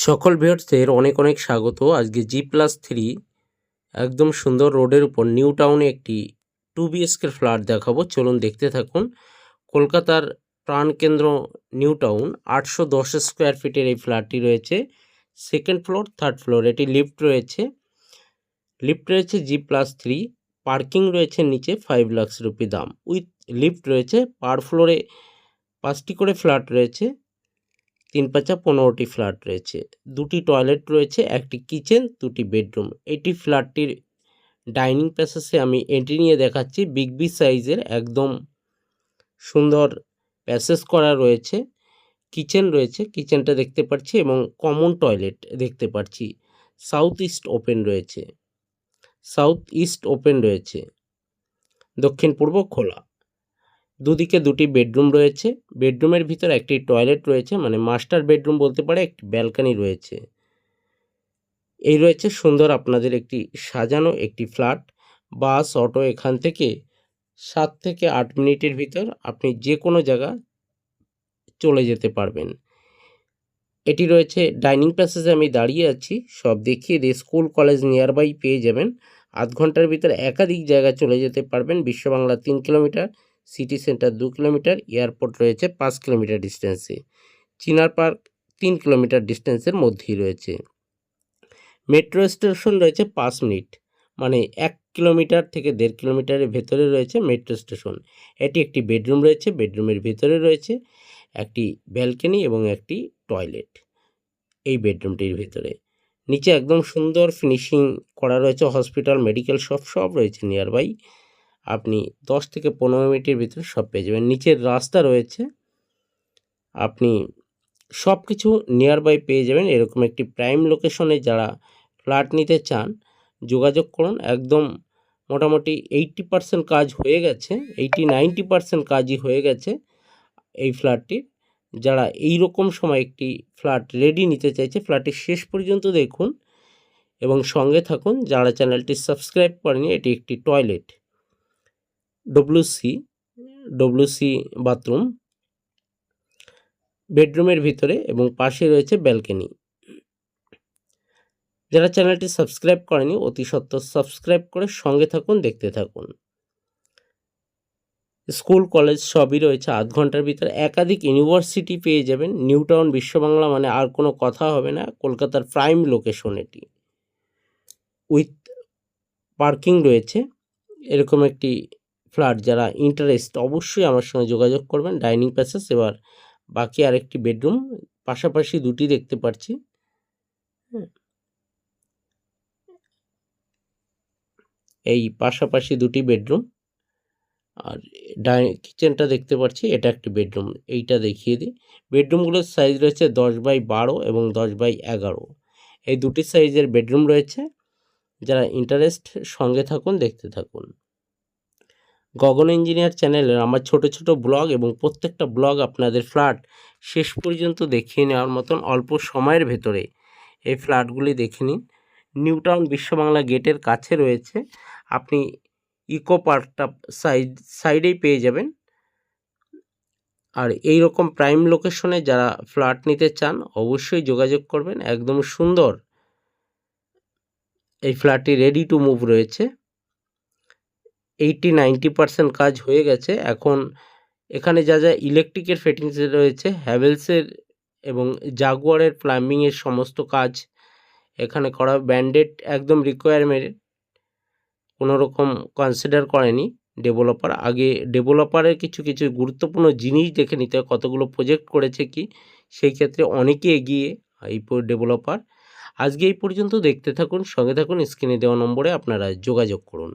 সকল ভিউয়ার্সদের অনেক অনেক স্বাগত। আজকে G+3 একদম সুন্দর রোডের উপর নিউ টাউনে একটি 2 বিএচকের ফ্ল্যাট দেখাবো, চলুন দেখতে থাকুন। কলকাতার প্রাণকেন্দ্র নিউ টাউন 810 স্কোয়ার ফিটের এই ফ্ল্যাটটি রয়েছে। সেকেন্ড ফ্লোর, থার্ড ফ্লোর, এটি লিফট রয়েছে। G+3, পার্কিং রয়েছে নিচে 5 লাখ রুপি দাম, উইথ লিফট রয়েছে। পার ফ্লোরে 5টি করে ফ্ল্যাট রয়েছে, 3×5 15টি ফ্ল্যাট রয়েছে, 2টি টয়লেট রয়েছে, একটি কিচেন, 2টি বেডরুম। এটি ফ্ল্যাটটির ডাইনিং প্যাসেজে আমি এন্ট্রি নিয়ে দেখাচ্ছি। বিগ সাইজের একদম সুন্দর প্যাসেজ করা রয়েছে। কিচেন রয়েছে, কিচেনটা দেখতে পাচ্ছি, এবং কমন টয়লেট দেখতে পাচ্ছি। সাউথ ইস্ট ওপেন রয়েছে, দক্ষিণ পূর্ব খোলা। দুদিকে 2টি বেডরুম রয়েছে। বেডরুমের ভিতর একটি টয়লেট রয়েছে, মানে মাস্টার বেডরুম বলতে পারে। একটি ব্যালকনি রয়েছে। এই রয়েছে সুন্দর আপনাদের একটি সাজানো একটি ফ্ল্যাট। বাস, অটো এখান থেকে 7 থেকে 8 মিনিটের ভিতর আপনি যে কোনো জায়গা চলে যেতে পারবেন। এটি রয়েছে ডাইনিং প্যাসেজে আমি দাঁড়িয়ে আছি, সব দেখিয়ে দিয়ে স্কুল কলেজ নিয়ারবাই পেয়ে যাবেন। আধ ঘন্টার ভিতরে একাধিক জায়গা চলে যেতে পারবেন। Biswa Bangla 3 kilometre, city centre 2 kilometre, airport রয়েছে 5 কিলোমিটার ডিস্টেন্সে, চিনার পার্ক 3 কিলোমিটার ডিস্টেন্সের মধ্যেই রয়েছে। মেট্রো স্টেশন রয়েছে 5 মিনিট, মানে 1 কিলোমিটার থেকে 1.5 কিলোমিটারের ভেতরে রয়েছে মেট্রো স্টেশন। এটি একটি বেডরুম রয়েছে, বেডরুমের ভেতরে রয়েছে একটি ব্যালকনি এবং একটি টয়লেট এই বেডরুমটির ভেতরে। নিচে একদম সুন্দর ফিনিশিং করা রয়েছে। হসপিটাল, মেডিকেল শপ সব রয়েছে নিয়ারবাই। আপনি 10 থেকে 15 মিনিটের ভিতরে সব পেয়ে যাবেন। নিচের রাস্তা রয়েছে, আপনি সব কিছু নিয়ারবাই পেয়ে যাবেন। এরকম একটি প্রাইম লোকেশনে যারা ফ্ল্যাট নিতে চান যোগাযোগ করুন। একদম মোটামুটি 80% কাজ হয়ে গেছে, 90% কাজই হয়ে গেছে এই ফ্ল্যাটটির। যারা এই রকম সময় একটি ফ্ল্যাট রেডি নিতে চাইছে, ফ্ল্যাটটি শেষ পর্যন্ত দেখুন এবং সঙ্গে থাকুন। যারা চ্যানেলটি সাবস্ক্রাইব করেনি, এটি একটি টয়লেট, ডব্লিউসি বাথরুম, বেডরুমের ভিতরে এবং পাশে রয়েছে ব্যালকনি। যারা চ্যানেলটি সাবস্ক্রাইব করেনি অতি সত্বর সাবস্ক্রাইব করে সঙ্গে থাকুন, দেখতে থাকুন। স্কুল কলেজ সবই রয়েছে আধ ঘন্টার ভিতরে। একাধিক ইউনিভার্সিটি পেয়ে যাবেন। নিউ টাউন বিশ্ববাংলা, মানে আর কোনো কথা হবে না। কলকাতার প্রাইম লোকেশন এটি, উইথ পার্কিং রয়েছে। এরকম একটি ফ্ল্যাট যারা ইন্টারেস্ট অবশ্যই আমার সঙ্গে যোগাযোগ করবেন। ডাইনিং প্যাসেজ, এবার বাকি আরেকটি বেডরুম, পাশাপাশি 2টি দেখতে পাচ্ছি। এই পাশাপাশি 2টি বেডরুম, আর কিচেনটা দেখতে পাচ্ছি, এটা একটি বেডরুম। এইটা দেখিয়ে দিই। বেডরুমগুলোর সাইজ রয়েছে 10x12 এবং 10x11। এই 2টি সাইজের বেডরুম রয়েছে। যারা ইন্টারেস্ট সঙ্গে থাকুন, দেখতে থাকুন। গগন ইঞ্জিনিয়ার চ্যানেলের আমার ছোট ছোট ব্লগ, এবং প্রত্যেকটা ব্লগ আপনাদের ফ্ল্যাট শেষ পর্যন্ত দেখিয়ে নেওয়ার মতন অল্প সময়ের ভেতরে এই ফ্ল্যাটগুলি দেখে নিন। নিউ টাউন বিশ্ববাংলা গেটের কাছে রয়েছে। আপনি ইকো পার্কটা সাইডেই পেয়ে যাবেন। আর এই রকম প্রাইম লোকেশনে যারা ফ্ল্যাট নিতে চান অবশ্যই যোগাযোগ করবেন। একদম সুন্দর এই ফ্ল্যাটটি রেডি টু মুভ রয়েছে। 80-90% কাজ হয়ে গেছে। এখন এখানে যা যা ইলেকট্রিকের ফিটিংস রয়েছে, হ্যাভেলসের এবং জাগুয়ারের প্লাম্বিংয়ের সমস্ত কাজ এখানে করা। ব্যান্ডেড একদম রিকোয়ারমেন্ট, কোনো রকম কনসিডার করেনি ডেভেলপার। আগে ডেভেলপারের কিছু কিছু গুরুত্বপূর্ণ জিনিস দেখে নিতে হয়, কতগুলো প্রজেক্ট করেছে কি, সেই ক্ষেত্রে অনেকে এগিয়ে এই ডেভেলপার। আজকে এই পর্যন্ত, দেখতে থাকুন, সঙ্গে থাকুন। স্ক্রিনে দেওয়া নম্বরে আপনারা যোগাযোগ করুন।